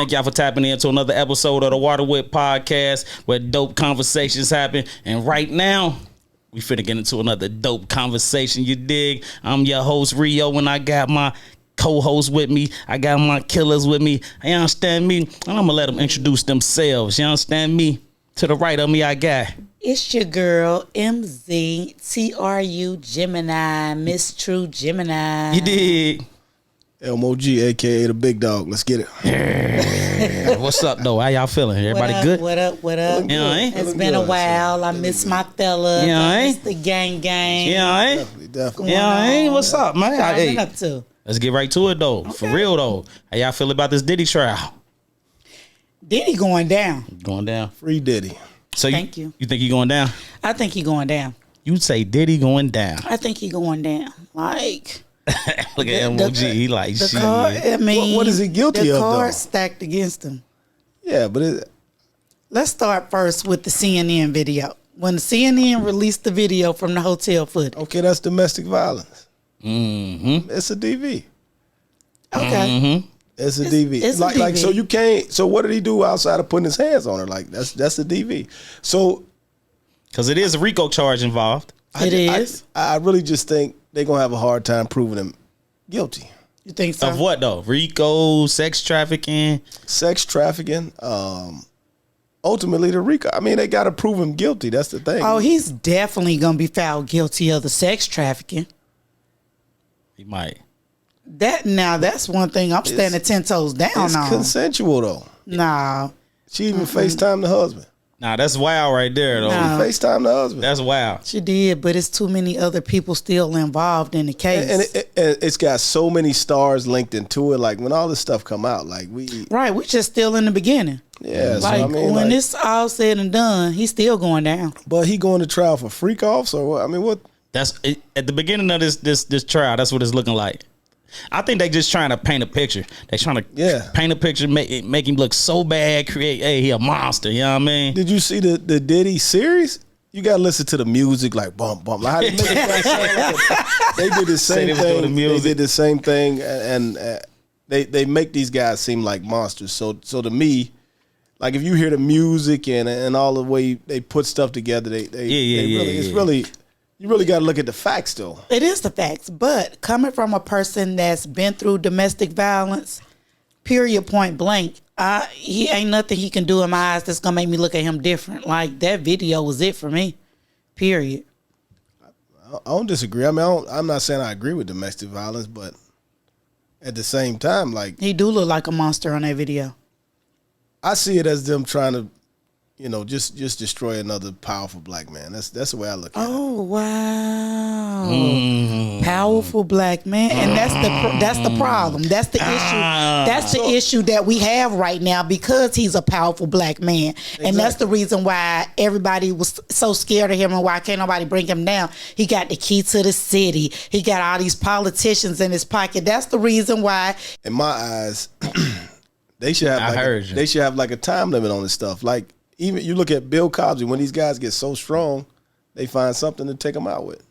Thank y'all for tapping into another episode of the Water Whip Podcast, where dope conversations happen. And right now, we finna get into another dope conversation, you dig? I'm your host, Rio, and I got my co-host with me. I got my killers with me. You understand me? And I'm gonna let them introduce themselves. You understand me? To the right of me, I got... It's your girl, MZ, TRU Gemini, Miss True Gemini. You dig? MOG, a.k.a. the big dog. Let's get it. What's up, though? How y'all feeling? Everybody good? What up? You know, It's been a while. I miss my fellas. You know, I miss the gang. Definitely. What's up, man? What Hey, you up to? let's get right to it, though. Okay. For real, though. How y'all feel about this Diddy trial? Diddy going down. Going down. Free Diddy. So Thank you. You think he going down? I think he going down. You say Diddy going down. I think he going down. Like... Look at MOG. He like, the shit. car, I mean, What is he guilty the of, though? car's stacked against him. Yeah, but Let's start first with the CNN video. When the CNN released the video from the hotel footage. okay, that's domestic violence. Mm-hmm. It's a DV. Okay. Mm-hmm. It's a DV. it's a like DV. so you can't. So what did he do outside of putting his hands on her? Like that's a DV. So Because it is a RICO charge involved. It is. I really just think they're gonna have a hard time proving him guilty. You think so? Of what, though? RICO, sex trafficking? Sex trafficking. Ultimately, the RICO. I mean, they got to prove him guilty. That's the thing. Oh, he's definitely gonna be found guilty of the sex trafficking. He might. That's one thing I'm standing 10 toes down it's on. consensual though. Nah. She even FaceTimed the husband. Nah, that's wild right there, though. Nah. FaceTime the husband. That's wild. She did, but it's too many other people still involved in the case. And it's got so many stars linked into it. Like when all this stuff come out, like right, we just still in the beginning. yeah. Like so I mean, when like, it's all said and done, he's still going down. but he going to trial for freak offs or what? I mean, what? That's it, at the beginning of this trial. That's what it's looking like. I think they just trying to paint a picture. They trying to paint a picture, make him look so bad. Create, hey, he a monster. You know what I mean? Did you see the Diddy series? You gotta listen to the music, like bump bump. Like how they make it sound like they did the same they was doing the thing. They music. did the same thing, and they make these guys seem like monsters. So to me, like if you hear the music and all the way they put stuff together, you really got to look at the facts though. It is the facts, but coming from a person that's been through domestic violence, period, point blank, he ain't nothing he can do in my eyes that's gonna make me look at him different. Like that video was it for me, period. I don't disagree. I mean, I'm not saying I agree with domestic violence, but at the same time, like He do look like a monster on that video. I see it as them trying to, just destroy another powerful black man. That's the way I look at it. Oh wow, powerful black man, and that's the problem. That's the issue. That's the issue that we have right now because he's a powerful black man, and that's the reason why everybody was so scared of him and why can't nobody bring him down. He got the key to the city. He got all these politicians in his pocket. That's the reason why. In my eyes, they should have. They should have like a time limit on this stuff. Like even you look at Bill Cosby. When these guys get so strong, they find something to take them out with.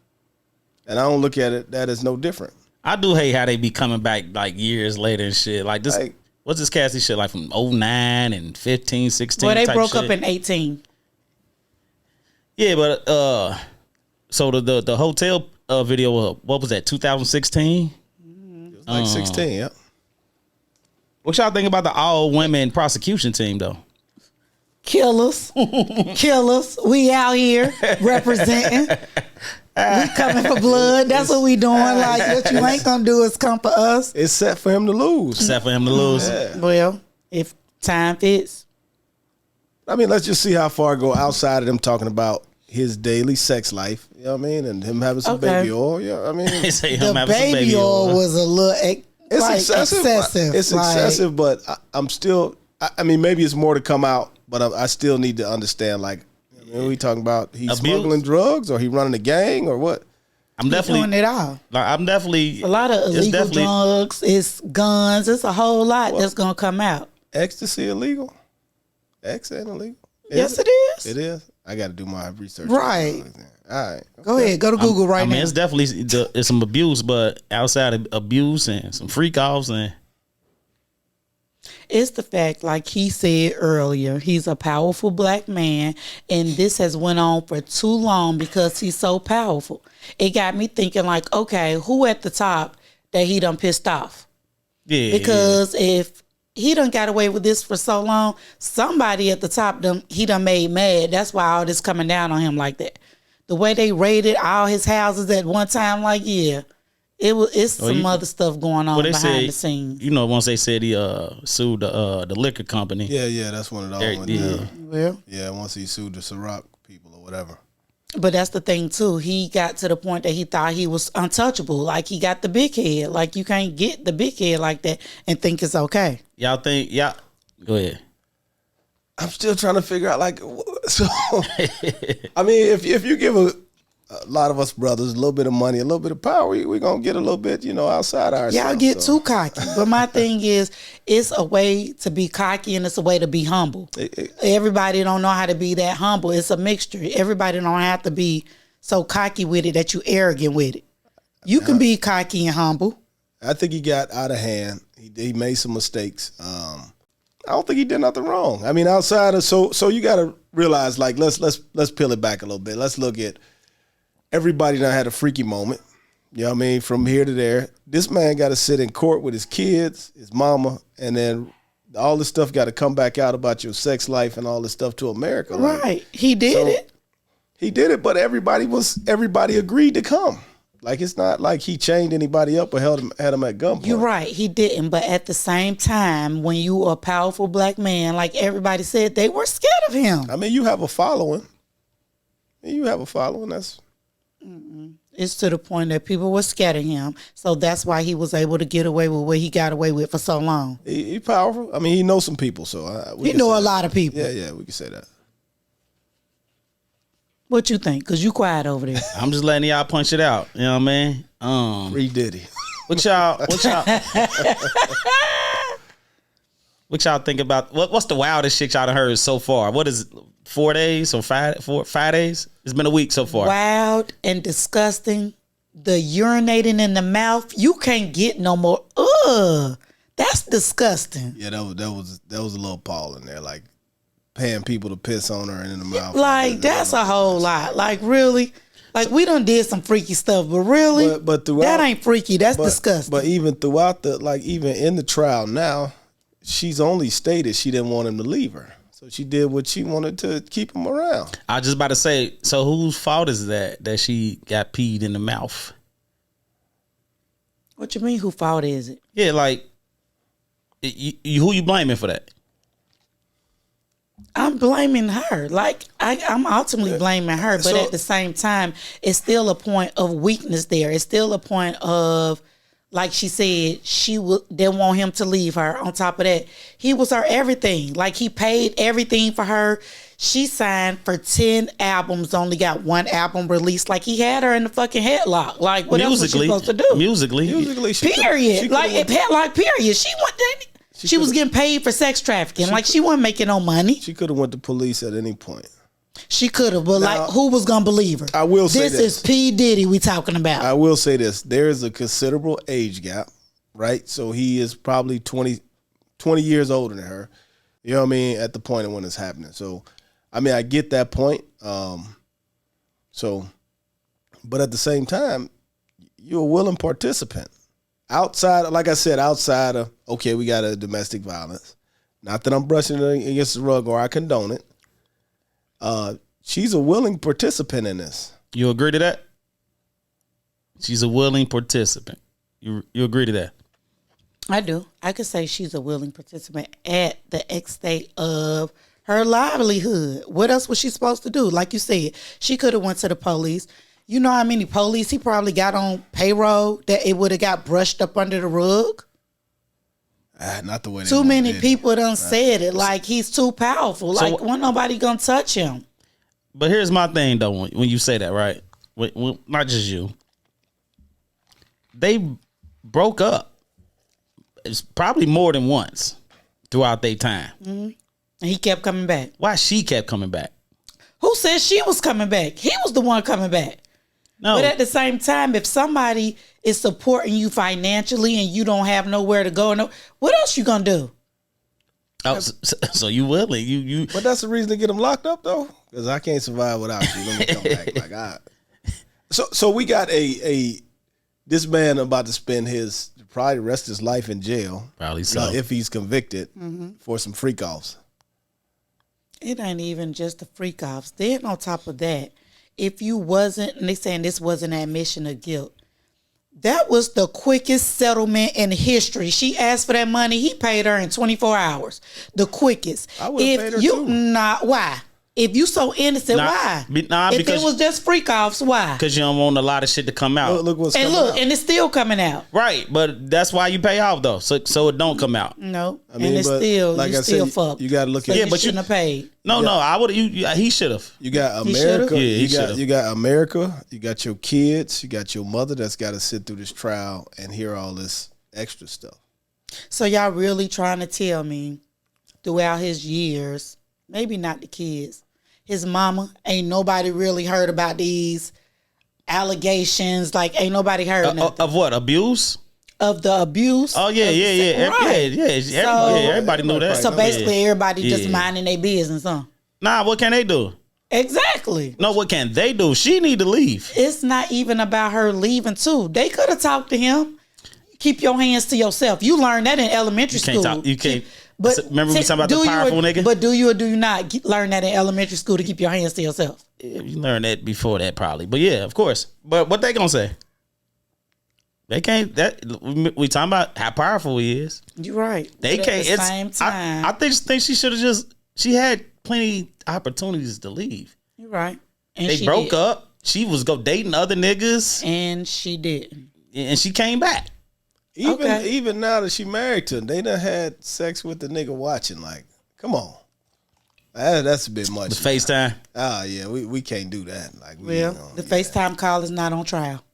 And I don't look at it that as no different. I do hate how they be coming back like years later and shit. Like this, what's this Cassie shit like from 09 and 15, 16? Well, they type broke shit? up in 18. Yeah, but so the hotel video, what was that? 2016. It was like 16. Yeah. What y'all think about the all women prosecution team though? Killers. We out here representing. We coming for blood. That's what we doing. Like what you ain't gonna do is come for us. It's set for him to lose. Set for him to lose. Yeah. Well, if time fits. I mean, let's just see how far I go outside of them talking about his daily sex life. You know what I mean? And him having some baby oil. Yeah, I mean, They say The him having some baby oil was a little it's excessive. It's excessive, but I'm still. I mean, maybe it's more to come out, but I still need to understand. Like, are we talking about he's smuggling drugs, or he running a gang, or what? I'm definitely doing it all. Like, I'm definitely A lot of illegal drugs. It's guns. It's a whole lot that's gonna come out. Ecstasy illegal? X ain't illegal? Yes, it is. It is. I got to do my research. Right. All right. Go ahead. Go to Google right now. I mean, it's definitely it's some abuse, but outside of abuse and some freak offs and It's the fact, like he said earlier, he's a powerful black man, and this has went on for too long because he's so powerful. It got me thinking, like, okay, who at the top that he done pissed off? Yeah. Because if he done got away with this for so long, somebody at the top he done made mad. That's why all this coming down on him like that. The way they raided all his houses at one time, like, yeah. It's some other stuff going on behind the scenes. You know, once they said he sued the liquor company. Yeah, that's one of those ones. Yeah. Well, yeah, once he sued the Ciroc people or whatever. But that's the thing too. He got to the point that he thought he was untouchable. Like he got the big head. Like you can't get the big head like that and think it's okay. Y'all think? Yeah. Go ahead. I'm still trying to figure out, like, so. I mean, if you give a lot of us brothers a little bit of money, a little bit of power, we're gonna get a little bit, outside ourselves. Y'all get too cocky. But my thing is, it's a way to be cocky and it's a way to be humble. Everybody don't know how to be that humble. It's a mixture. Everybody don't have to be so cocky with it that you arrogant with it. You can be cocky and humble. I think he got out of hand. He made some mistakes. I don't think he did nothing wrong. I mean, outside of so you got to realize, like, let's peel it back a little bit. Let's look at everybody that had a freaky moment. You know what I mean? From here to there. This man got to sit in court with his kids, his mama, and then all this stuff got to come back out about your sex life and all this stuff to America. Right. He did it. He did it, but everybody agreed to come. Like, it's not like he chained anybody up or had him at gunpoint. You're right. He didn't. But at the same time, when you are a powerful black man, like everybody said, they were scared of him. I mean, you have a following. That's... It's to the point that people were scared of him. So that's why he was able to get away with what he got away with for so long. He's powerful. I mean, he knows some people. So he know a lot of people. Yeah, we can say that. What you think? Because you quiet over there. I'm just letting y'all punch it out. You know what I mean? Free Diddy. What y'all what y'all think about what's the wildest shit y'all done heard so far? What is it, 4 days or 5 days? It's been a week so far. Wild and disgusting. The urinating in the mouth. You can't get no more. Ugh. That's disgusting. Yeah, that was a little Paul in there, like paying people to piss on her and in the mouth. Like, that's a whole lot. Like, really? Like, we done did some freaky stuff, but really? But throughout, that ain't freaky. That's disgusting. But even throughout even in the trial now, she's only stated she didn't want him to leave her. So she did what she wanted to keep him around. I was just about to say, so whose fault is that she got peed in the mouth? What you mean, whose fault is it? Yeah, like, who you blaming for that? I'm blaming her. Like, I'm ultimately blaming her. But at the same time, it's still a point of weakness there. It's still a point of, like she said, didn't want him to leave her. On top of that, he was her everything. Like, he paid everything for her. She signed for 10 albums, only got 1 album released. Like, he had her in the fucking headlock. Like, what else was she supposed to do? Musically, period. Like, headlock, period. She was getting paid for sex trafficking. She wasn't making no money. She could have went to police at any point. She could have, but now, who was gonna believe her? I will say this. This is P. Diddy we talking about. I will say this. There is a considerable age gap, right? So he is probably 20 years older than her. You know what I mean? At the point of when it's happening. So, I mean, I get that point. But at the same time, you're a willing participant. Outside, like I said, outside of, okay, we got a domestic violence. Not that I'm brushing it against the rug or I condone it. She's a willing participant in this. You agree to that? She's a willing participant. You agree to that? I do. I could say she's a willing participant at the extent of her livelihood. What else was she supposed to do? Like you said, she could have went to the police. You know how many police he probably got on payroll that it would have got brushed up under the rug? Not the way too many people done said it. Like, he's too powerful. So, like, wasn't nobody gonna touch him. But here's my thing, though, when you say that, right? Not just you. They broke up. It's probably more than once throughout their time. Mm-hmm. And he kept coming back. Why she kept coming back? Who said she was coming back? He was the one coming back. No. But at the same time, if somebody is supporting you financially and you don't have nowhere to go, what else you gonna do? Oh, so you willing? You. But that's the reason to get them locked up though, because I can't survive without you. Let me come back. So we got this man about to spend his probably the rest of his life in jail. Probably so. If he's convicted for some freak offs. It ain't even just the freak offs. Then on top of that, if you wasn't, and they saying this was an admission of guilt, that was the quickest settlement in history. She asked for that money. He paid her in 24 hours. The quickest. I would have paid her too. Why? If you so innocent, why? If it was just freak offs, why? Because you don't want a lot of shit to come out. Look what's coming out. And it's still coming out. Right, but that's why you pay off though, so it don't come out. No, I mean, and it's still like you still fucked. You got to look at. Yeah, but you shouldn't have paid. No, I would. He should have. You got America. Yeah, you got America. You got your kids. You got your mother that's got to sit through this trial and hear all this extra stuff. So y'all really trying to tell me throughout his years, maybe not the kids, his mama, ain't nobody really heard about these allegations? Like, ain't nobody heard nothing. Of what? Abuse? Of the abuse? Oh, yeah. Right. Everybody knew that. So basically everybody just minding their business, huh? Nah, what can they do? Exactly. No, what can they do? She need to leave. It's not even about her leaving, too. They could have talked to him. Keep your hands to yourself. You learned that in elementary school. You can't. But remember we talking about the powerful nigga? But do you or do you not learn that in elementary school to keep your hands to yourself? Yeah, you learned that before that probably. But yeah, of course. But what they gonna say? They can't. That we talking about how powerful he is. You're right. They but can't. At the same time, I think she should have she had plenty opportunities to leave. You're right. And they broke up. She was dating other niggas. And she didn't. And she came back. Even now that she married to him, they done had sex with the nigga watching. Like, come on, that's a bit much. The FaceTime. Yeah, we can't do that. Like, the FaceTime call is not on trial.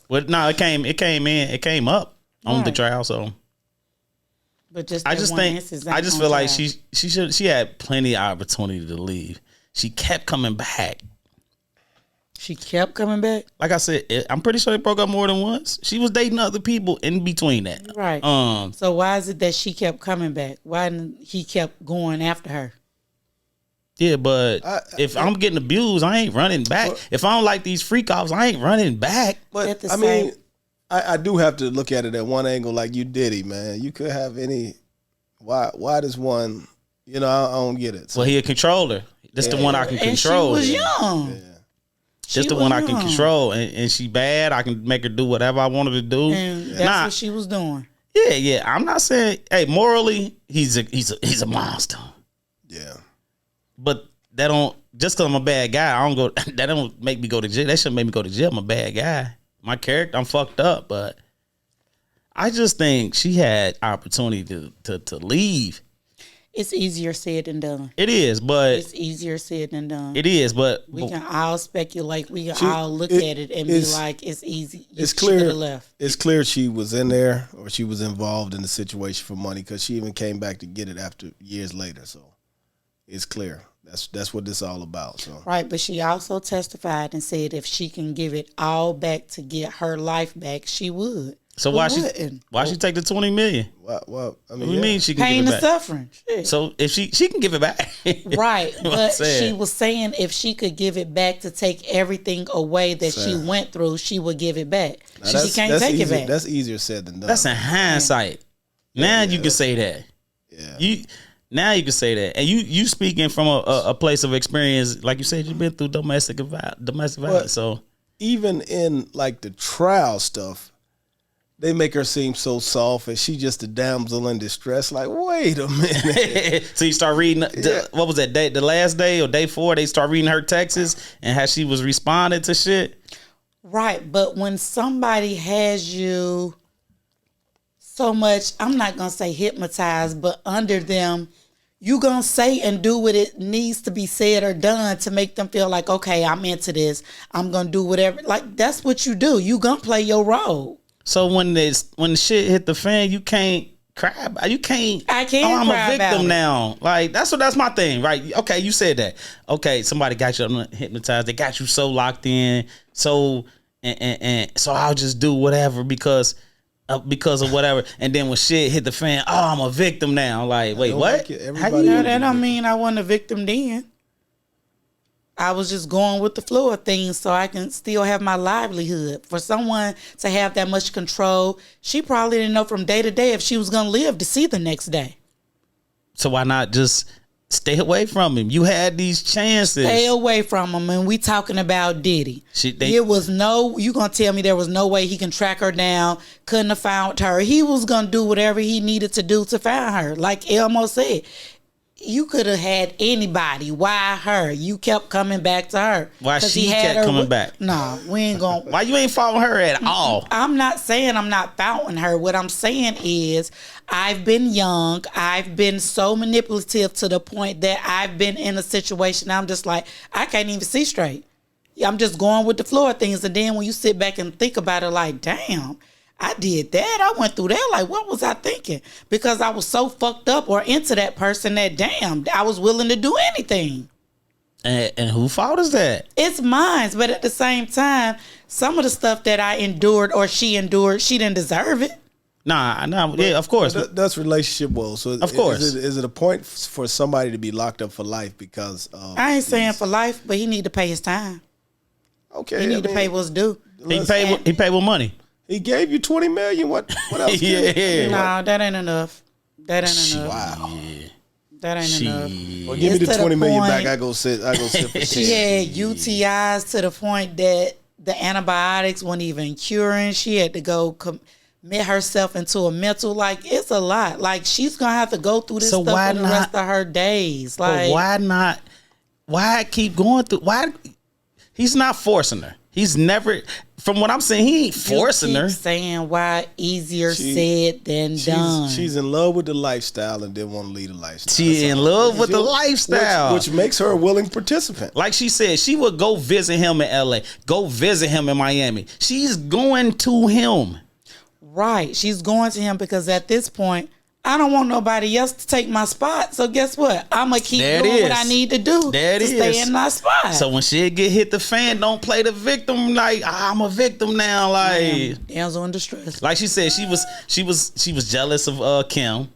Well, no, it came up on the trial. So, but I just feel like she had plenty of opportunity to leave. She kept coming back. She kept coming back? Like I said, I'm pretty sure they broke up more than once. She was dating other people in between that. Right. So why is it that she kept coming back? Why didn't he kept going after her? Yeah, but if I'm getting abused, I ain't running back. If I don't like these freak offs, I ain't running back. But I mean, I do have to look at it at one angle like you Diddy, man. You could have any. Why does one? I don't get it. So. Well, he a controller. That's the one I can control. And she was young. Yeah. Just the one I can control, and she bad. I can make her do whatever I want her to do. And that's what she was doing. Yeah. I'm not saying, hey, morally, he's a monster. Yeah. But that don't just because I'm a bad guy. I don't go. That don't make me go to jail. That shouldn't make me go to jail. I'm a bad guy. My character, I'm fucked up. But I just think she had opportunity to leave. It's easier said than done. It is, but it's easier said than done. It is, but we can all speculate. We can all look at it and be like, "It's easy." It's clear. It's clear she was in there or she was involved in the situation for money because she even came back to get it after years later. So it's clear. That's what this is all about. So right, but she also testified and said if she can give it all back to get her life back, she would. So why she take the $20 million? Well, I mean, what do you mean she can pain give it and back? Suffering. Shit. So if she can give it back, right? But she was saying if she could give it back to take everything away that she went through, she would give it back. She can't take it back. That's easier said than done. That's in hindsight. Now you can say that. Yeah. Now you can say that, and you speaking from a place of experience, like you said, you've been through domestic violence. So even in like the trial stuff. They make her seem so soft, and she just a damsel in distress. Like, wait a minute. So you start reading, what was that day? The last day or day 4, they start reading her texts and how she was responding to shit. Right, but when somebody has you so much, I'm not gonna say hypnotized, but under them, you gonna say and do what it needs to be said or done to make them feel like, okay, I'm into this. I'm gonna do whatever. Like that's what you do. You gonna play your role. So when the shit hit the fan, you can't cry. You can't. I can't. I'm cry a victim about now. Like that's my thing, right? Okay, you said that. Okay, somebody got you hypnotized. They got you so locked in. So and so I'll just do whatever because because of whatever. And then when shit hit the fan, I'm a victim now. Like, wait, what? How you know that? I mean, I wasn't a victim then. I was just going with the flow of things so I can still have my livelihood. For someone to have that much control, she probably didn't know from day to day if she was going to live to see the next day. So why not just stay away from him? You had these chances. Stay away from him. And we talking about Diddy. You going to tell me there was no way he can track her down, couldn't have found her. He was going to do whatever he needed to do to find her. Like Elmo said, you could have had anybody. Why her? You kept coming back to her. Why she kept coming back? No, we ain't going to. Why you ain't following her at all? I'm not saying I'm not following her. What I'm saying is I've been young. I've been so manipulative to the point that I've been in a situation I'm just like, I can't even see straight. I'm just going with the flow of things. And then when you sit back and think about it, like, damn, I did that. I went through that. Like, what was I thinking? Because I was so fucked up or into that person that, damn, I was willing to do anything. And who fault is that? It's mine. But at the same time, some of the stuff that I endured or she endured, she didn't deserve it. Nah, yeah, of course. That's relationship woes. So of course. Is it a point for somebody to be locked up for life because of I ain't saying for life, but he need to pay his time. Okay. He need to pay what's due. He paid with money. He gave you $20 million. What else? No, that ain't enough. That ain't enough. Wow. Yeah. That ain't enough. Well, give me the $20 million back. I go sit for She had UTIs to the point that the antibiotics weren't even curing. She had to go commit herself into a mental. Like, it's a lot. Like, she's gonna have to go through this stuff for the rest of her days. Like, but why not? Why keep going through? Why? He's not forcing her. He's never. From what I'm saying, he ain't forcing her. Saying why easier said than done. She's in love with the lifestyle and didn't want to leave the lifestyle. She's in love with the lifestyle. Which makes her a willing participant. Like she said, she would go visit him in LA, go visit him in Miami. She's going to him. Right. She's going to him because at this point, I don't want nobody else to take my spot. So guess what? I'm going to keep doing what I need to do to stay in my spot. So when shit get the fan, don't play the victim like I'm a victim now. Like damsel in distress. Like she said, she was jealous of Kim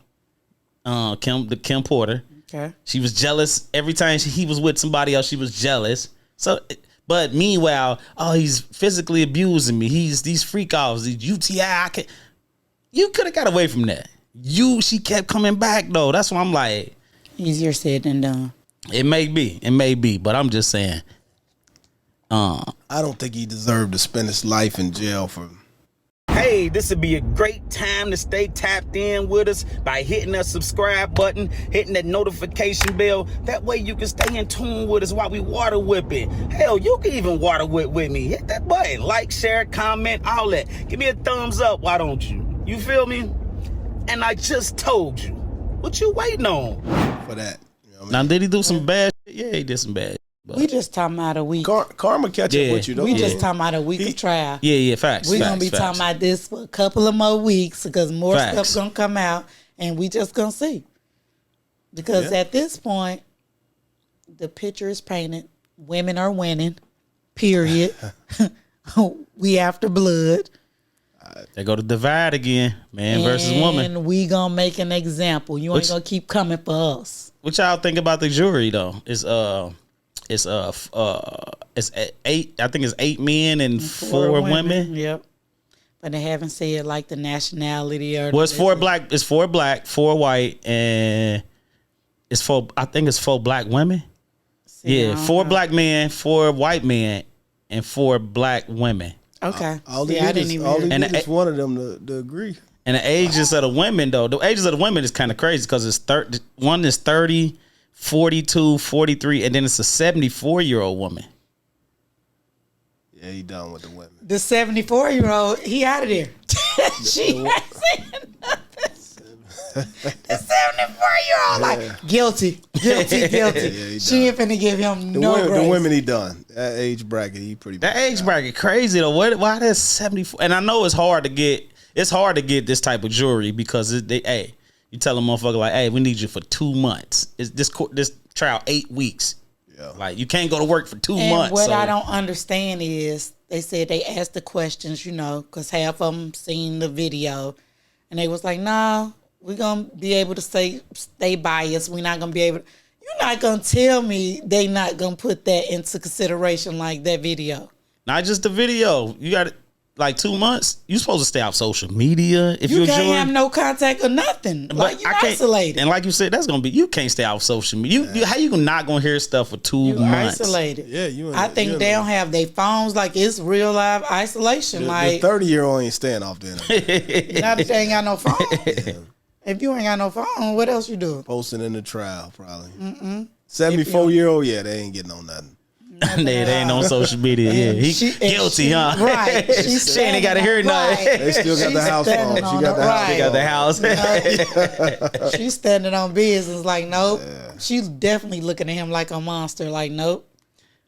Porter. Okay. She was jealous every time he was with somebody else. She was jealous. So, but meanwhile, he's physically abusing me. These freak offs, these UTI. You could have got away from that. She kept coming back though. That's why I'm like, easier said than done. It may be, but I'm just saying. I don't think he deserved to spend his life in jail for. Hey, this would be a great time to stay tapped in with us by hitting that subscribe button, hitting that notification bell. That way you can stay in tune with us while we water whipping. Hell, you can even water whip with me. Hit that button, like, share, comment, all that. Give me a thumbs up, why don't you? You feel me? And I just told you. What you waiting on? For that. You know what I mean? Now, did he do some bad shit? Yeah, he did some bad shit. But we just talking about a week. Karma catch up with you, though. We just talking about a week of trial. Yeah, facts. We're going to be talking about this for a couple of more weeks because more stuff's going to come out and we just going to see. Because at this point, the picture is painted. Women are winning. Period. We after blood. They go to divide again, man versus woman. And we gonna make an example. You ain't gonna keep coming for us. What y'all think about the jury though? It's 8. I think it's 8 men and 4 women. Yep. But they haven't said like the nationality or. Well, it's 4 black. It's 4 black, 4 white, and it's 4. I think it's 4 black women. See, 4 black men, 4 white men, and 4 black women. Okay. All they need one of them to agree. And the ages of the women, though, the ages of the women is kind of crazy because it's one is 30, 42, 43, and then it's a 74-year-old woman. Yeah, he done with the women. The 74-year-old, he out of there. She ain't saying nothing. The 74-year-old, like, guilty. Yeah, she ain't finna give him grace. The women he done. That age bracket, he pretty bad. That age bracket crazy, though. Why that's 74? And I know it's hard to get this type of jury because you tell a motherfucker, like, hey, we need you for 2 months. This trial 8 weeks. Yeah. Like, you can't go to work for 2 months. What I don't understand is they said they asked the questions, because half of them seen the video, and they was like, "Nah, we're gonna be able to stay biased. We're not gonna be able. You're not gonna tell me they not gonna put that into consideration like that video. Not just the video. You got like 2 months. You supposed to stay off social media if you can't have no contact or nothing. Like you're isolated. And like you said, that's gonna be you can't stay off social media. How you not gonna hear stuff for 2 months? Isolated. Yeah, I think they don't have their phones. Like it's real live isolation. The 30-year-old ain't staying off the internet. Not if they ain't got no phone. Yeah. If you ain't got no phone, what else you doing? Posting in the trial, probably. 74-year-old, yeah, they ain't getting on nothing. They ain't on social media. Yeah, he guilty, huh? Right. She ain't got to hear nothing. They still got the house phone. She got the house. She's standing on business like, nope. Yeah. She's definitely looking at him like a monster. Like, nope.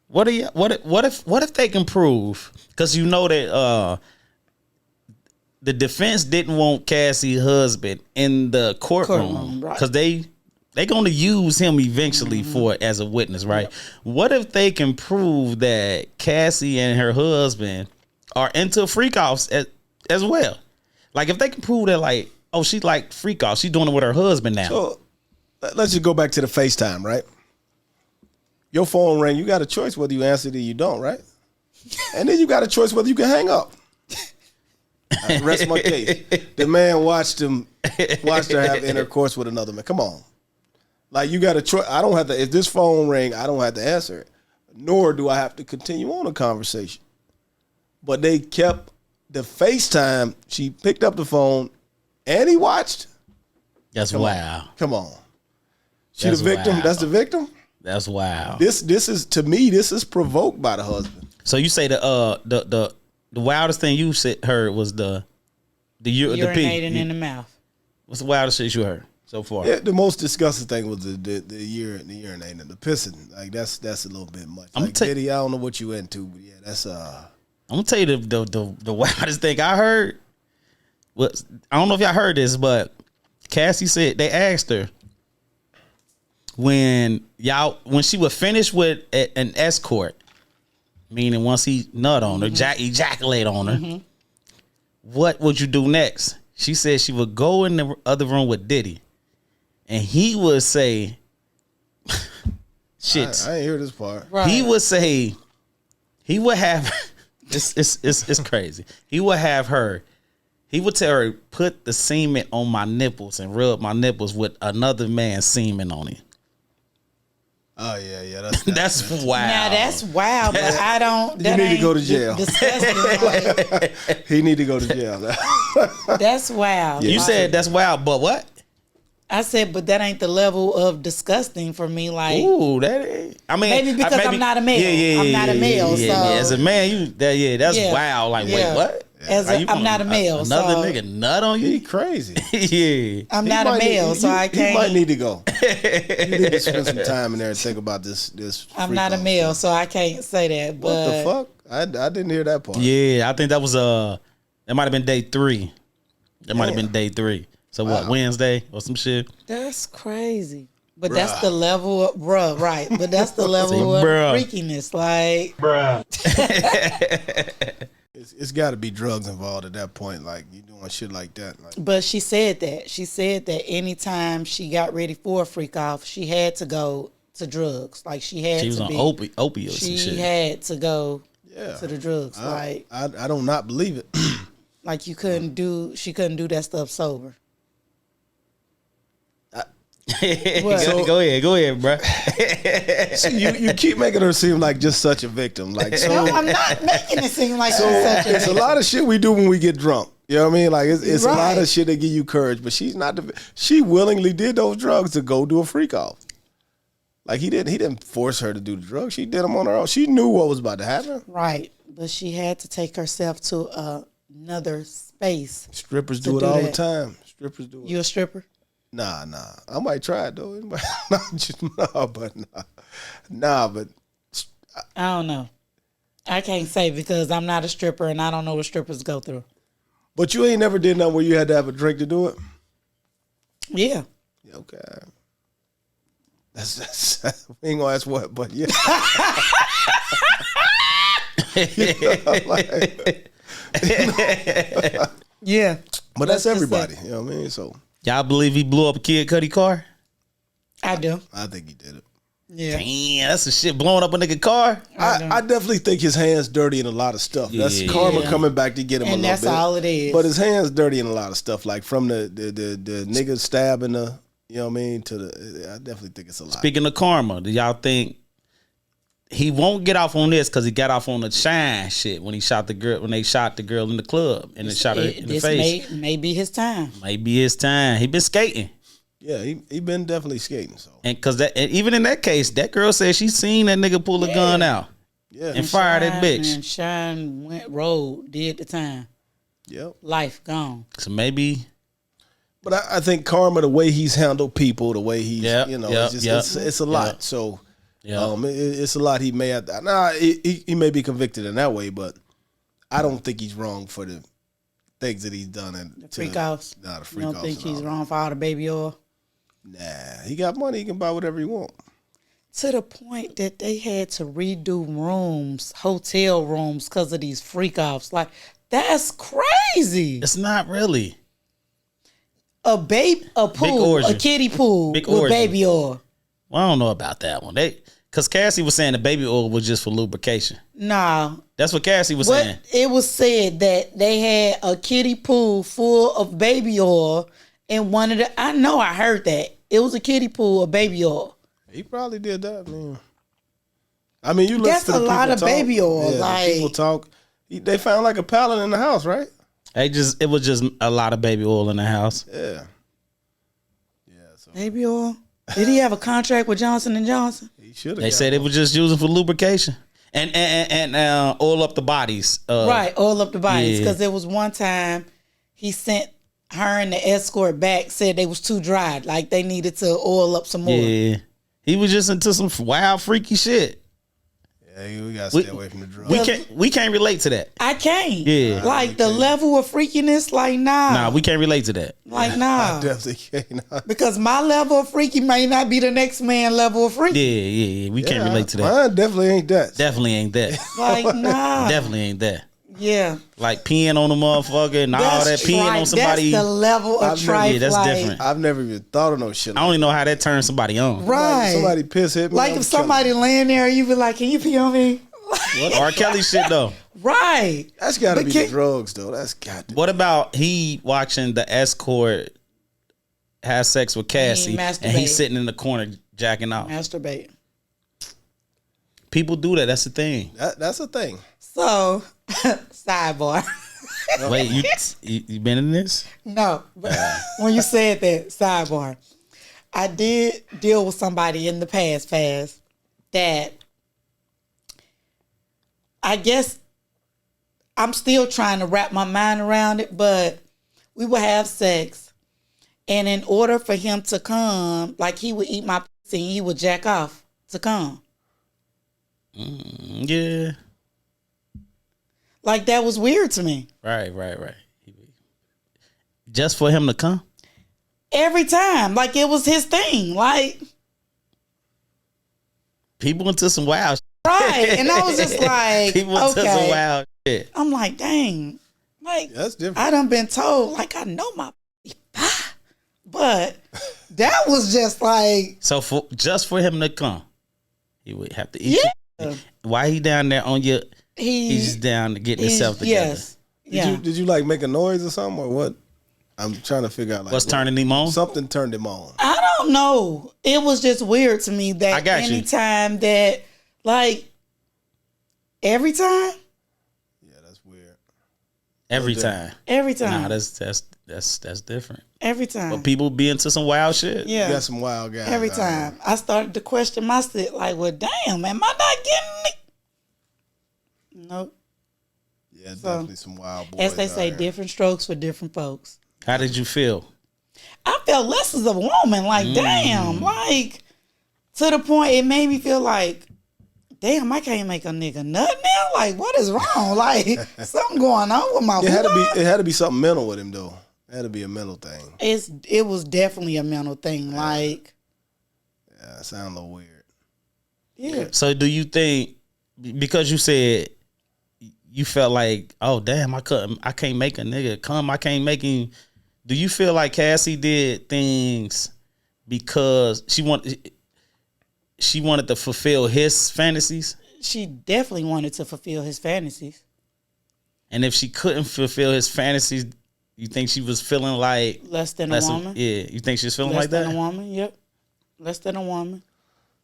What if they can prove? Because you know that the defense didn't want Cassie's husband in the courtroom because they gonna use him eventually for as a witness, right? Yep. What if they can prove that Cassie and her husband are into freak offs as well? Like if they can prove that, like, oh, she like freak offs, she's doing it with her husband now. So let's just go back to the FaceTime, right? Your phone rang, you got a choice whether you answer it or you don't, right? And then you got a choice whether you can hang up. I rest my case. The man watched her have intercourse with another man. Come on. Like you got a choice. I don't have to, if this phone ring, I don't have to answer it. Nor do I have to continue on the conversation. But they kept the FaceTime. She picked up the phone and he watched. That's wild. Come on. She the victim? Wild. That's the victim? That's wild. This is, to me, this is provoked by the husband. So you say the wildest thing you heard was the urinating in the mouth. What's the wildest shit you heard so far? Yeah, the most disgusting thing was the urinating and the pissing. Like that's a little bit much. Like Diddy, I don't know what you into, but yeah, that's I'm gonna tell you the wildest thing I heard. I don't know if y'all heard this, but Cassie said they asked her when she would finish with an escort, meaning once he nut on her, ejaculate on her, what would you do next? She said she would go in the other room with Diddy, and he would say, "Shit." I ain't hear this part. Right. He would say, he would have. It's crazy. He would have her. He would tell her, "Put the semen on my nipples and rub my nipples with another man's semen on it." Oh yeah, that's wild. Now that's wild, but I don't. You need to go to jail. Disgusting. Like, he need to go to jail. That's wild. You said that's wild, but what? I said, but that ain't the level of disgusting for me. Like, ooh, that ain't. I mean, maybe because I'm not a male. Yeah, I'm not a male. So as a man, that's wild. Like, wait, what? I'm not a male. Another nigga nut on you? He crazy. Yeah. I'm not a male, so I can't. You might need to go. You need to spend some time in there and think about this. I'm not a male, so I can't say that. But what the fuck? I didn't hear that part. Yeah, I think that was that might have been day 3. That might have been day 3. So what, Wednesday or some shit? That's crazy. But that's the level of, right. But that's the level of freakiness. Like, It's got to be drugs involved at that point. Like, you doing shit like that. Like. But she said that. She said that anytime she got ready for a freak off, she had to go to drugs. Like, she was on opiates and shit. She had to go to the drugs. I do not believe it. Like, she couldn't do that stuff sober. Go ahead, bro. See, you keep making her seem like just such a victim. Like, so, no, I'm not making it seem like she's such a victim. It's a lot of shit we do when we get drunk. You know what I mean? Like, it's a lot of shit that give you courage. But she's not. She willingly did those drugs to go do a freak off. Like, he didn't force her to do the drugs. She did them on her own. She knew what was about to happen. Right, but she had to take herself to another space. Strippers do it all the time. Strippers do it. You a stripper? Nah. I might try it though. But I don't know. I can't say because I'm not a stripper and I don't know what strippers go through. But you ain't never did nothing where you had to have a drink to do it? Yeah. Okay. That's we ain't gonna ask what, but yeah. Yeah. But that's everybody. You know what I mean? So y'all believe he blew up a Kid Cudi car? I do. I think he did it. Yeah. Damn, that's some shit blowing up a nigga car. I definitely think his hands dirty in a lot of stuff. That's karma coming back to get him a little bit. And that's all it is. But his hands dirty in a lot of stuff, like from the nigga stabbing the, you know what I mean, to the. I definitely think it's a lot. Speaking of karma, do y'all think he won't get off on this because he got off on the Shine shit when he shot the girl, when they shot the girl in the club and then shot her in the face? May be his time. Maybe his time. He been skating. Yeah, he been definitely skating. So And because that, and even in that case, that girl said she seen that nigga pull a gun out. Yeah. And fire that bitch. And Shine went road, did the time. Yep. Life gone. So maybe. But I think karma, the way he's handled people, the way he's, you know, it's just it's a lot. So it's a lot he may have. Nah, he may be convicted in that way, but I don't think he's wrong for the things that he's done. And The freak offs. Nah, the freak You don't think he's wrong for all the baby oil? Nah, he got money. He can buy whatever he want. To the point that they had to redo rooms, hotel rooms, because of these freak offs. Like, that's crazy. It's not really. A pool, a kiddie pool with baby oil. Well, I don't know about that one. Because Cassie was saying the baby oil was just for lubrication. Nah. That's what Cassie was saying. It was said that they had a kiddie pool full of baby oil in one of the. I know I heard that. It was a kiddie pool of baby oil. He probably did that, man. I mean, you listen That's to the a lot of talk. baby oil. Yeah, like people talk. They found like a pallet in the house, right? It was just a lot of baby oil in the house. Yeah. Yeah. So baby oil. Did he have a contract with Johnson and Johnson? he should have. They said it was just using for lubrication and oil up the bodies. Right, oil up the bodies. Yeah. Because there was one time he sent her and the escort back, said they was too dry, like they needed to oil up some more. Yeah, he was just into some wild, freaky shit. Yeah, we gotta stay away from the drugs. We can't relate to that. I can't. Yeah. Like the level of freakiness, like nah. Nah, we can't relate to that. Like nah. I definitely can't. Because my level of freaky may not be the next man level of freaky. Yeah. We can't relate to that. Mine definitely ain't that. Definitely ain't that. Like nah. Definitely ain't that. Yeah. Like peeing on a motherfucker and all that peeing on somebody. That's the level of trife. Yeah, that's different. I've never even thought of no shit. I don't even know how that turns somebody on. Right. Somebody piss hit me. Like if somebody laying there, you be like, "Can you pee on me?" R. Kelly shit though. Right. That's got to be the drugs though. That's got to. What about he watching the escort have sex with Cassie and he's sitting in the corner jacking off? Masturbate. People do that. That's the thing. That's a thing. So, sidebar. Wait, you been in this? No, but when you said that, sidebar. I did deal with somebody in the past that I guess I'm still trying to wrap my mind around it, but we would have sex, and in order for him to come, like he would eat my pussy and he would jack off to come. Yeah. Like that was weird to me. Right. Just for him to come? Every time. Like it was his thing. Like people into some wild shit. Right. And I was just like, people into some wild shit. I'm like, dang. Like that's different. I done been told, like I know my but that was just like so just for him to come, he would have to eat. Yeah. Why he down there on your he's just down to get himself together. Yes. Did you like make a noise or something or what? I'm trying to figure out like what's turning him on. Something turned him on. I don't know. It was just weird to me that anytime that like every time. Yeah, that's weird. Every time. Nah, that's different. Every time. But people be into some wild shit. Yeah. You got some wild guys. Every time. I started to question myself, like, well, damn, am I not getting it? Nope. Yeah, definitely some wild boys. As they say, different strokes for different folks. How did you feel? I felt less as a woman. Like, damn. Like, to the point it made me feel like, damn, I can't make a nigga nut now. Like, what is wrong? Like, something going on with my it had to be something mental with him, though. It had to be a mental thing. It was definitely a mental thing. Yeah. Like, yeah, it sounded a little weird. Yeah. So do you think, because you said you felt like, oh damn, I can't make a nigga come. I can't make him. Do you feel like Cassie did things because she wanted to fulfill his fantasies? She definitely wanted to fulfill his fantasies. And if she couldn't fulfill his fantasies, you think she was feeling like less than a woman? Yeah, you think she was feeling like that? Less than a woman, yep. Less than a woman.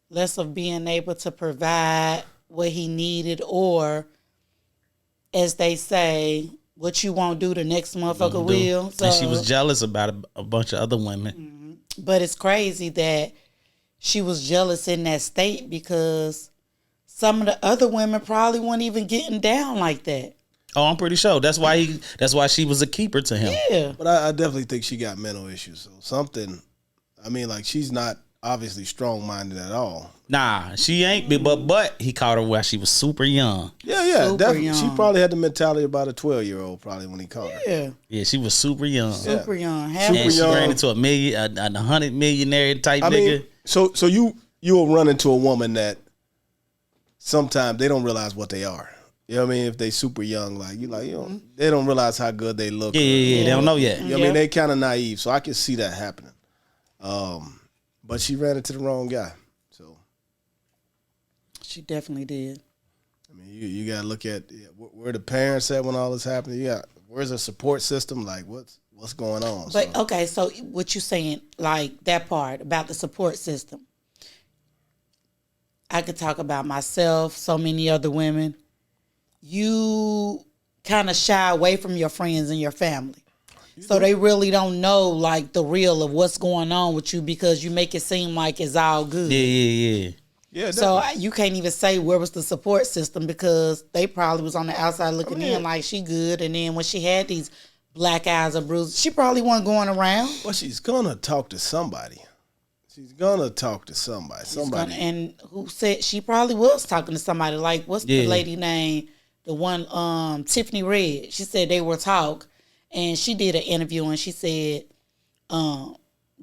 Less of being able to provide what he needed, or, as they say, what you won't do, the next motherfucker will. So, and she was jealous about a bunch of other women. Mm-hmm. But it's crazy that she was jealous in that state, because some of the other women probably weren't even getting down like that. Oh, I'm pretty sure. That's why she was a keeper to him. Yeah. But I definitely think she got mental issues. So something, I mean, like, she's not obviously strong-minded at all. Nah, she ain't. But he caught her while she was super young. Yeah, Super definitely. young. She probably had the mentality about a 12-year-old probably when he caught her. Yeah, she was super young. Super young. And she ran into a 100 millionaire type nigga. Mean, so you'll run into a woman that sometimes they don't realize what they are. You know what I mean? If they super young, they don't realize how good they look. Yeah. They don't know yet. You know what I mean? They kind of naive, so I can see that happening. But she ran into the wrong guy. So She definitely did. I mean, you got to look at where the parents at when all this happened. Where's the support system? Like, what's going on? But okay, so what you saying, like that part about the support system? I could talk about myself, so many other women. You kind of shy away from your friends and your family. So they really don't know, like, the real of what's going on with you, because you make it seem like it's all good. Yeah. Yeah. So you can't even say where was the support system, because they probably was on the outside looking in like she good. And then when she had these black eyes or bruises, she probably wasn't going around. Well, she's going to talk to somebody. Somebody. And who said she probably was talking to somebody? Like, what's the lady name? The one, Tiffany Red. She said they were talk. And she did an interview, and she said,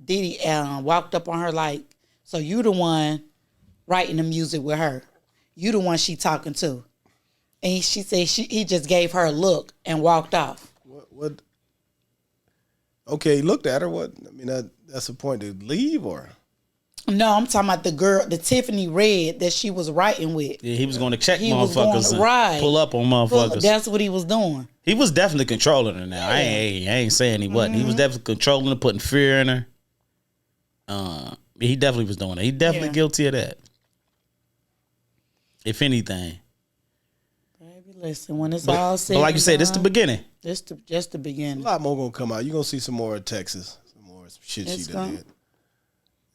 Diddy walked up on her like, so you the one writing the music with her. You the one she talking to. And she said he just gave her a look and walked off. What? Okay, he looked at her. What? I mean, that's a point to leave, or? No, I'm talking about the girl, the Tiffany Red that she was writing with. Yeah, he was going to check motherfuckers and pull up on motherfuckers. That's what he was doing. He was definitely controlling her now. I ain't saying he wasn't. He was definitely controlling her, putting fear in her. He definitely was doing that. He definitely guilty of that. If anything. Baby, listen, when it's all said, but like you said, this the beginning. Just the beginning. A lot more going to come out. You're going to see some more of Texas. Some more shit she done did.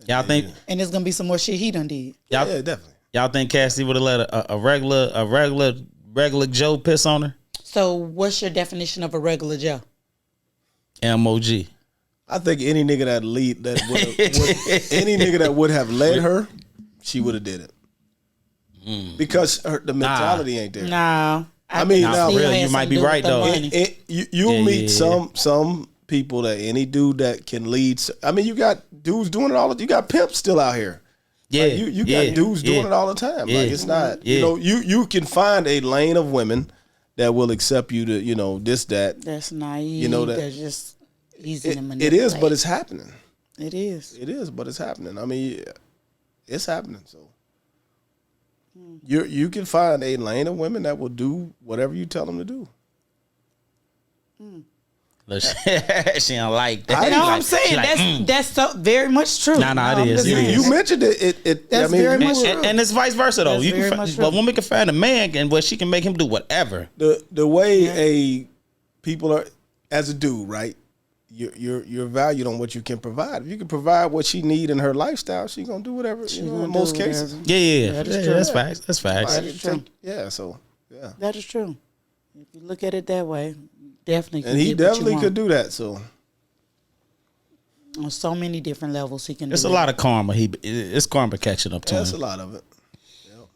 Y'all think? And there's gonna be some more shit he done did. Yeah, definitely. Y'all think Cassie would have let a regular Joe piss on her? So, what's your definition of a regular Joe? MOG. I think any nigga that would have led her, she would have did it. Because the mentality ain't there. No, I mean, now really, you might be right though. You'll meet some people that any dude that can lead. I mean, you got dudes doing it all. You got pimps still out here. Yeah, like you got dudes doing it all the time. Like, it's not. You can find a lane of women that will accept you to this that. That's naive. They're just easy to manipulate. It is, but it's happening. It is. It is, but it's happening. I mean, it's happening. So you can find a lane of women that will do whatever you tell them to do. She don't like that. I know what I'm saying. That's so very much true. Nah, it is. You mentioned it. That's very much true. And it's vice versa though. A woman can find a man and she can make him do whatever. The way people are as a dude, right? You're valued on what you can provide. If you can provide what she need in her lifestyle, she's gonna do whatever. In most cases. Yeah. That's facts. That's facts. That is true. Yeah. So yeah. That is true. If you look at it that way. Definitely, and he definitely could do that. So, on so many different levels, he can. It's a lot of karma. It's karma catching up to him. That's a lot of it. Yep.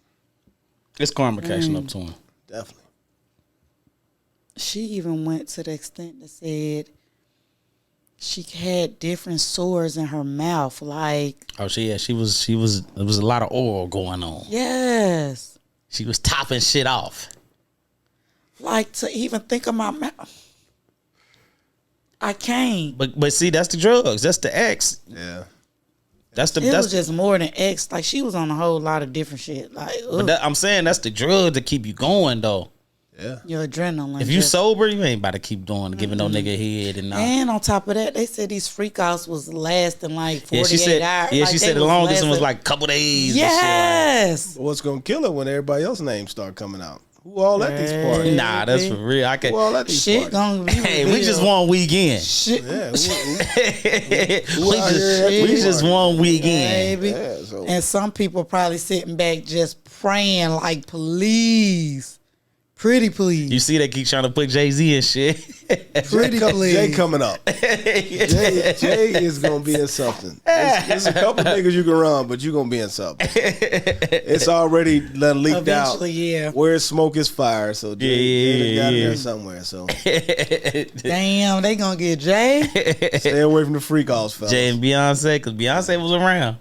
It's karma catching up to him. Definitely. She even went to the extent that said she had different sores in her mouth. Like, she was. There was a lot of oil going on. Yes. She was topping shit off. Like to even think of my mouth. I can't. But see, that's the drugs. That's the X. Yeah. It was just more than X. Like she was on a whole lot of different shit. Like, I'm saying that's the drug to keep you going though. Yeah. Your adrenaline. If you sober, you ain't about to keep doing giving no nigga head and all. And on top of that, they said these freak offs was lasting like 48 hours. Yeah, like she said the longest one was like a couple days. Yes. What's gonna kill it when everybody else's names start coming out? Who all at these parties? Nah, that's for real. I can't. Who all at these Shit parties? gonna be Hey, we just one weekend. Shit. Yeah. We just one weekend. Baby. Yeah, so- And some people probably sitting back just praying like, please. Pretty please. You see, they keep trying to put Jay-Z and shit. Pretty please. Jay coming up. Jay is gonna be in something. There's a couple niggas you can run, but you gonna be in something. It's already leaked Eventually, out. yeah. Where smoke is fire. So Jay got there somewhere. So Damn, they gonna get Jay. stay away from the freak offs, fellas. Jay and Beyonce, because Beyonce was around.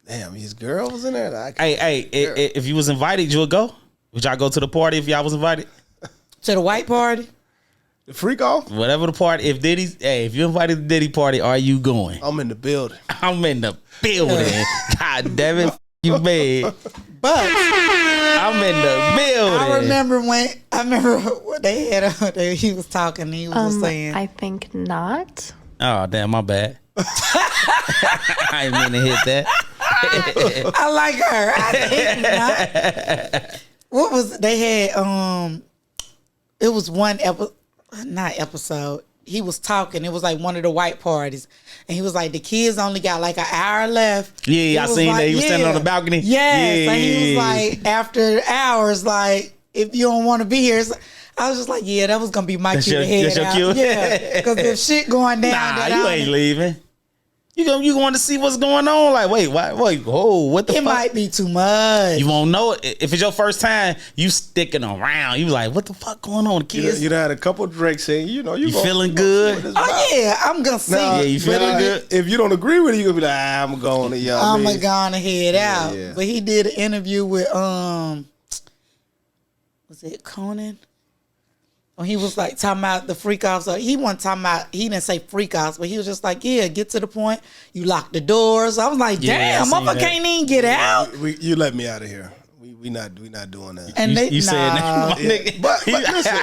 Damn, his girl was in there. If you was invited, you would go? Would y'all go to the party if y'all was invited? To the white party? The freak off? Whatever the party. If you invited the Diddy party, are you going? I'm in the building. I'm in the building. God damn it, you mad. But I'm in the building. I remember when they had he was talking and he was just saying, I think not. Oh, damn, my bad. I didn't mean to hit that. I like her. I think not. What was they had? It was one episode. He was talking. It was like one of the white parties, and he was like, "The kids only got like an hour left." Yeah, I seen like, that. He was standing on the balcony. Yes, Yeah. and he was like, after hours, like, if you don't want to be here. I was just like, yeah, that was gonna be my cue to head that's your out. cue? Yeah, because if shit going down, Nah, then you ain't leaving. You going to see what's going on? Like, wait, whoa, what the it fuck? might be too much. You won't know it. If it's your first time, you sticking around. You like, what the fuck going on, kids? You had a couple drinks in. You feeling good? Oh yeah, I'm gonna see. Nah, Yeah, you feeling good? If you don't agree with it, you gonna be like, I'm going to y'all. I'm gonna go on and head out. yeah. But he did an interview with was it Conan? When he was like talking about the freak offs. So he wasn't talking about, he didn't say freak offs, but he was just like, yeah, get to the point. You lock the doors. I was like, Yeah, damn, I motherfucker seen that. can't even get out. You let me out of here. We not doing that. And they, You saying that? nah. My nigga, But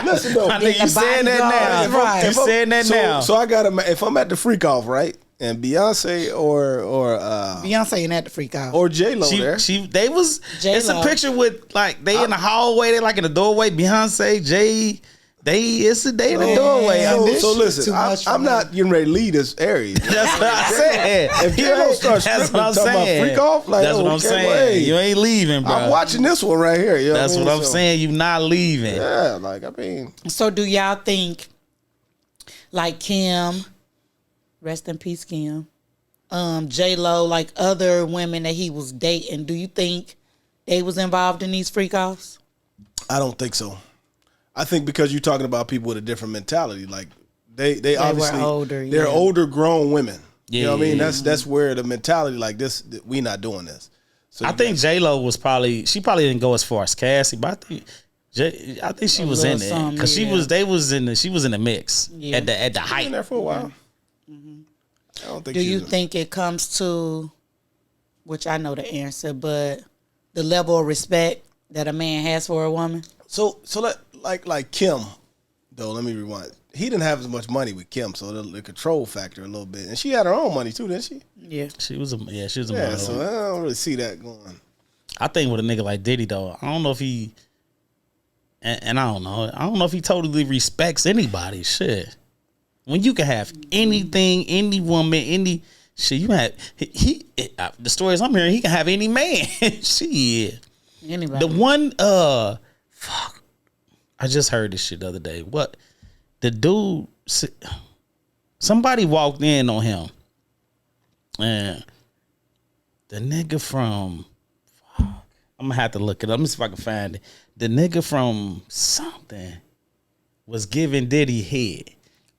listen though. my nigga, you saying that bodyguards, now. right. You saying that now. So I gotta, if I'm at the freak off, right? And Beyonce or Beyonce ain't at the freak off. or J-Lo there. It's a J-Lo. picture with like they in the hallway, they like in the doorway. Beyonce, Jay, they in the doorway. So listen, Too much for I'm me. not getting ready to leave this area. That's what I said. If J-Lo starts That's stripping, what I'm talking about saying. freak off, like, That's what I'm okay, saying. wait. You ain't leaving, bro. I'm watching this one right here. You know That's what what I I'm mean? So, saying. You not leaving. Yeah, like I mean, So do y'all think, like Kim, rest in peace, Kim, J-Lo, like other women that he was dating, do you think they was involved in these freak offs? I don't think so. I think because you're talking about people with a different mentality, like they obviously were older, they're yeah. older grown women. You know what I mean? Yeah. That's where the mentality like this, we not doing this. So I think J-Lo was probably didn't go as far as Cassie, but I think she was in little it something, because she yeah. was in the mix Yeah. at the been height. there for a while. I don't think. Do you she's- think it comes to, which I know the answer, but the level of respect that a man has for a woman? So like Kim, though. Let me rewind. He didn't have as much money with Kim, so the control factor a little bit, and she had her own money too, didn't she? Yeah. She was a Yeah. model. So I don't really see that going. I think with a nigga like Diddy though, I don't know if he and I don't know if he totally respects anybody. Shit. When you can have anything, any woman, any shit, you have the stories I'm hearing, he can have any man. Shit. Anybody. The one fuck. I just heard this shit the other day. What? The dude, somebody walked in on him. And the nigga from I'm gonna have to look it up. Let me see if I can find it. The nigga from something was giving Diddy head.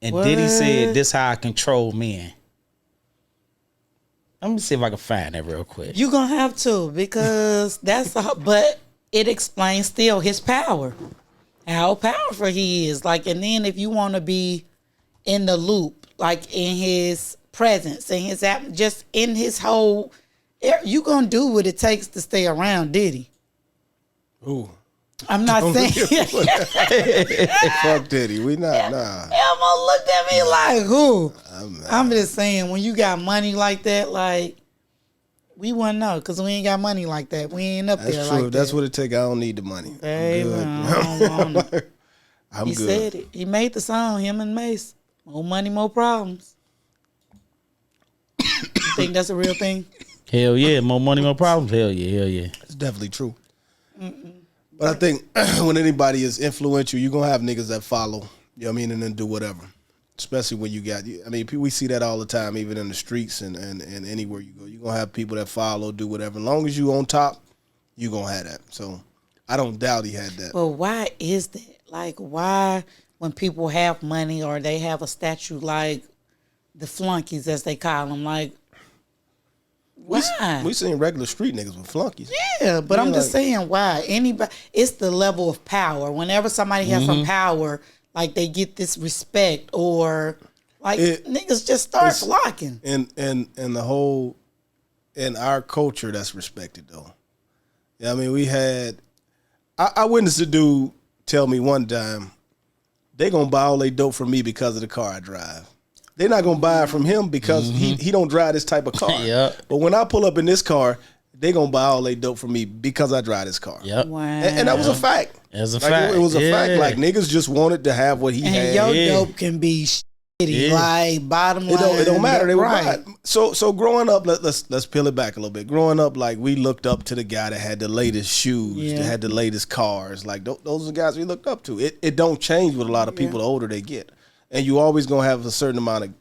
And Diddy said, "This how I control men." Let me see if I can find that real quick. You gonna have to, because but it explains still his power. how powerful he is. Like, and then if you want to be in the loop, like in his presence, in his just in his whole, you gonna do what it takes to stay around Diddy. Ooh. I'm not saying. Fuck Diddy. We not, nah. Elmo looked at me like, who? I'm just saying, when you got money like that, like, we wouldn't know because we ain't got money like that. We ain't up That's there true. like If that's that. what it take, I don't need the money. Hey, I'm good. He said it. He made the song, him and Mace. More money, more problems. You think that's a real thing? Hell yeah. More money, more problems. Hell yeah. It's definitely true. But I think when anybody is influential, you're going to have niggas that follow, you know what I mean, and then do whatever. Especially when you got, I mean, we see that all the time, even in the streets and anywhere you go. You're going to have people that follow, do whatever. As long as you on top, you're going to have that. So I don't doubt he had that. But why is that? Like, why when people have money or they have a statue like the Flunkies, as they call them, like, why? We seen regular street niggas with flunkies. Yeah, but I'm just saying why. Anybody, it's the level of power. Whenever somebody has some power, like they get this respect or like niggas just start flocking. And the whole in our culture that's respected though. Yeah, I mean we had I witnessed a dude tell me one time they gonna buy all they dope from me because of the car I drive. They're not gonna buy it from him because he don't drive this type of car. Yep. But when I pull up in this car, they gonna buy all they dope from me because I drive this car. Yep. Wow. And that was a fact. As a Like, fact. it was a fact. Like niggas just wanted to have what he And had. your dope can be shitty, like bottom line. It don't matter. They were right. right. So growing up, let's peel it back a little bit. Growing up, like we looked up to the guy that had the latest shoes, that had the latest cars. Like those are the guys we looked up to. It don't change with a lot of people the older they get, and you always gonna have a certain amount of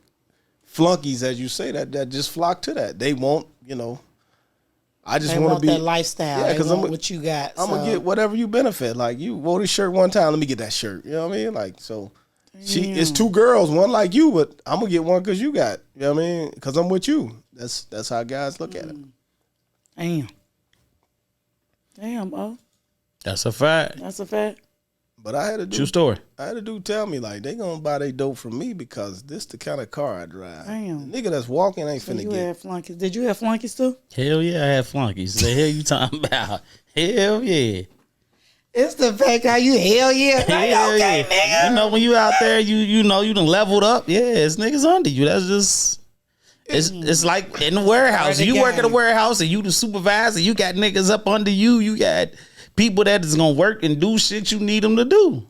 flunkies, as you say, that just flock to that. They want, I just want to be that lifestyle. Yeah, because what you got. I'm gonna get whatever you benefit. Like you wore this shirt one time, let me get that shirt. You know what I mean? Like so. It's two girls, one like you, but I'm gonna get one because you got. You know what I mean? Because I'm with you. That's how guys look at it. Damn, bro. That's a fact. That's a fact. But I had a dude, true story. I had a dude tell me like they gonna buy they dope from me because this the kind of car I drive. Damn. The nigga that's walking ain't finna You get. had flunkies. Did you have flunkies too? Hell yeah, I had flunkies. The hell you talking about? Hell yeah. It's the fact how you hell yeah. Hell Okay, yeah. nigga. You know when you out there, you know you done leveled up. Yeah, it's niggas under you. That's just it's like in the warehouse. You work at a warehouse and you the supervisor. You got niggas up under you. You got people that is gonna work and do shit you need them to do.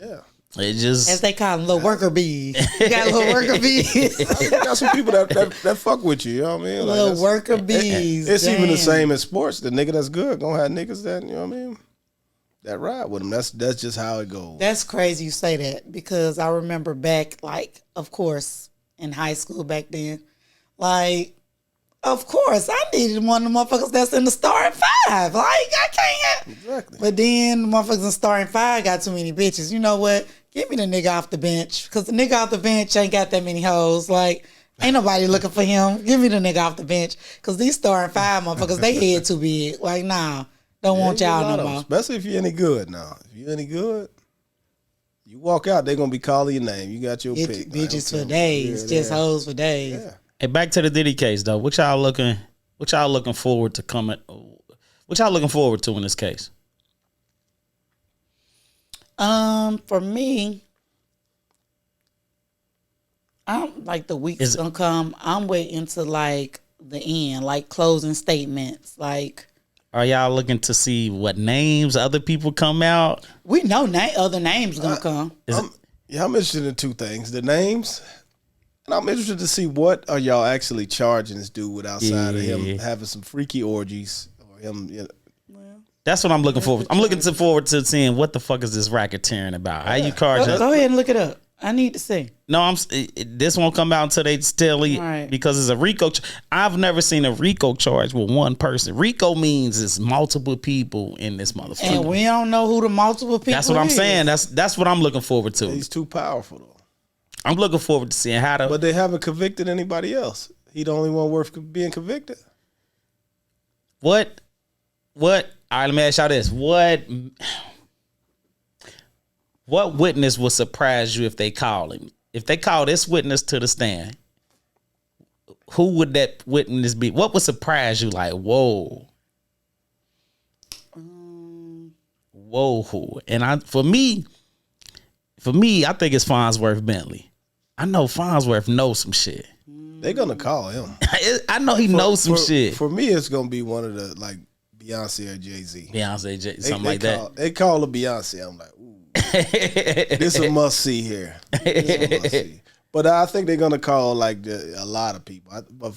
Yeah. It just, as they call them, little worker bees. You got little worker bees. You got some people that fuck with you. You know what I mean? Like little worker bees. It's even the same in sports. The nigga that's good gonna have niggas that, you know what I mean, that ride with him. That's just how it goes. That's crazy you say that because I remember back, like, of course, in high school back then, like, of course, I needed one of the motherfuckers that's in the starting five. Like, I can't. Exactly. But then the motherfuckers in starting five got too many bitches. You know what? Give me the nigga off the bench because the nigga off the bench ain't got that many hoes. Like, ain't nobody looking for him. Give me the nigga off the bench because these starting five motherfuckers, they head too big. Like, nah, don't want y'all no more. Especially if you're any good now. If you're any good, you walk out, they're going to be calling your name. You got your pick. Bitches for days. Just hoes for days. Yeah. hey, back to the Diddy case though. What y'all looking forward to coming? What y'all looking forward to in this case? For me, I'm like the week's gonna come. I'm waiting to like the end, like closing statements. Like, are y'all looking to see what names other people come out? we know other names gonna come. I'm interested in two things: the names, and I'm interested to see what are y'all actually charging this dude with outside of him having some freaky orgies or him. You know. That's what I'm looking forward. I'm looking forward to seeing what the fuck is this racketeering about? How you charge us? Go ahead and look it up. I need to see. No, this won't come out until they still because it's a RICO. I've never seen a RICO charge with one person. RICO means it's multiple people in this motherfucker. And we don't know who the multiple people That's what I'm is. saying. That's what I'm looking forward to. He's too powerful though. I'm looking forward to seeing how to. But they haven't convicted anybody else. He the only one worth being convicted. What? All right, let me ask y'all this. What witness would surprise you if they call him? If they call this witness to the stand, who would that witness be? What would surprise you? Like, whoa. Whoa. And for me, I think it's Farnsworth Bentley. I know Farnsworth knows some shit. They're gonna call him. I know he knows some shit. For me, it's gonna be one of the like Beyonce or Jay-Z. Something like that. They call her Beyonce. I'm like, ooh. This a must see here. But I think they're gonna call like a lot of people. But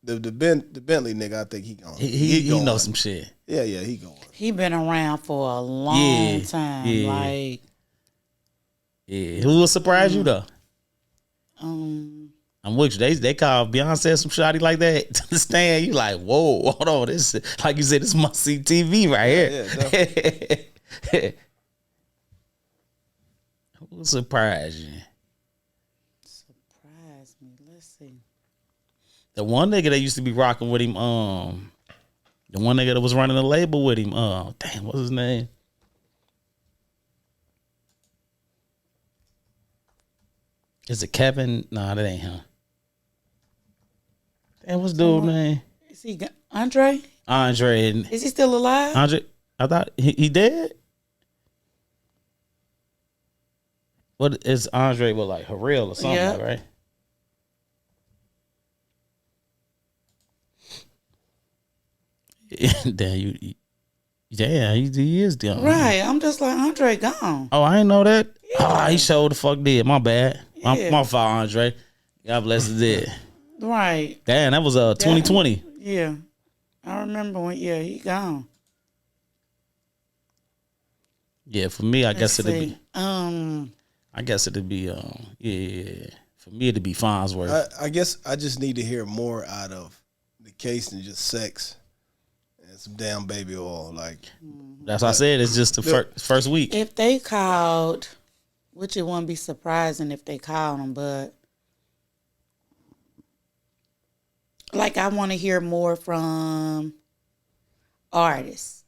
the Bentley nigga, I think he knows some shit. Yeah, he going. He been around for a long time. Yeah. Like, who will surprise you though? I'm with you. They call Beyonce some shawty like that to the stand. You like, whoa, hold on. This, like you said, this must see TV right here. Yeah, who will surprise you? Surprise me. Let's see. The one nigga that used to be rocking with him, the one nigga that was running the label with him, damn, what's his name? Is it Kevin? Nah, that ain't him. Damn, what's dude's name? Is he Andre? Andre. Is he still alive? Andre, I thought he dead. What is Andre with, like Harrell or something, right? Damn, he is down. Right, I'm just like, Andre gone. Oh, I didn't know that. Yeah. Oh, he showed the fuck did. My bad. My fault, Andre. God bless his dead. Right. Damn, that was 2020. Yeah. I remember when, he gone. Yeah, for me, I guess it'd be. I guess it'd be. For me, it'd be Farnsworth. I guess I just need to hear more out of the case than just sex and some damn baby oil. Like that's what I said. It's just the first week. If they called, which it wouldn't be surprising if they called them, but like I want to hear more from artists.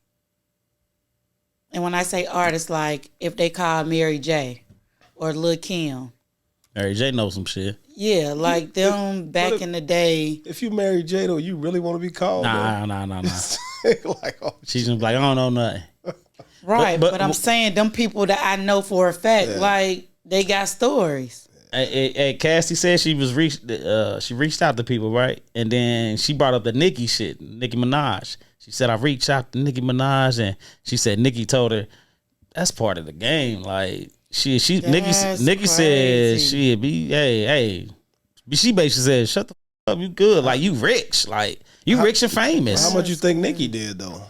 And when I say artists, like if they call Mary J or Lil' Kim. Mary J knows some shit. Yeah, like them back in the day. If you marry J though, you really want to be called? Nah. Like, she's just like, I don't know nothing. Right, but I'm saying them people that I know for a fact, like they got stories. Cassie said she reached out to people, right? And then she brought up the Nicki shit, Nicki Minaj. She said, I reached out to Nicki Minaj, and she said Nicki told her that's part of the game. Like Nicki said she'd be she basically said, shut the fuck up, you good. Like you rich. Like you rich and famous. How much you think Nicki did though?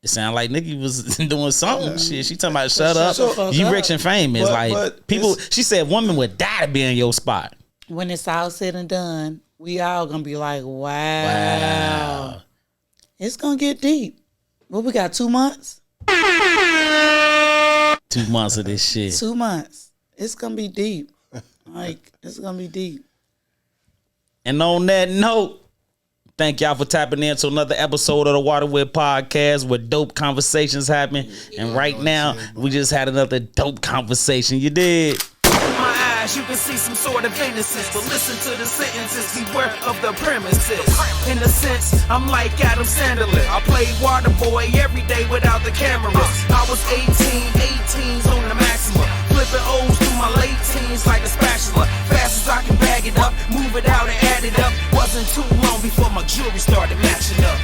It sounded like Nicki was doing something. Yeah. Shit, she talking about shut up. You rich and famous. But people, she said women would die to be in your spot. When it's all said and done, we all gonna be like, wow. It's gonna get deep. What we got, 2 months? 2 months of this shit. 2 months. It's gonna be deep. Like, it's gonna be deep. And on that note, thank y'all for tapping into another episode of the Waterway Podcast where dope conversations happen. And right now, we just had another dope conversation. You did. You can see some sort of innocence, but listen to the sentences, beware of the premises. In a sense, I'm like Adam Sandler. I played water boy every day without the cameras. I was 18s on the maximum, flipping O's through my late teens like a spatula. Fast as I can bag it up, move it out and add it up. Wasn't too long before my jewelry started matching up.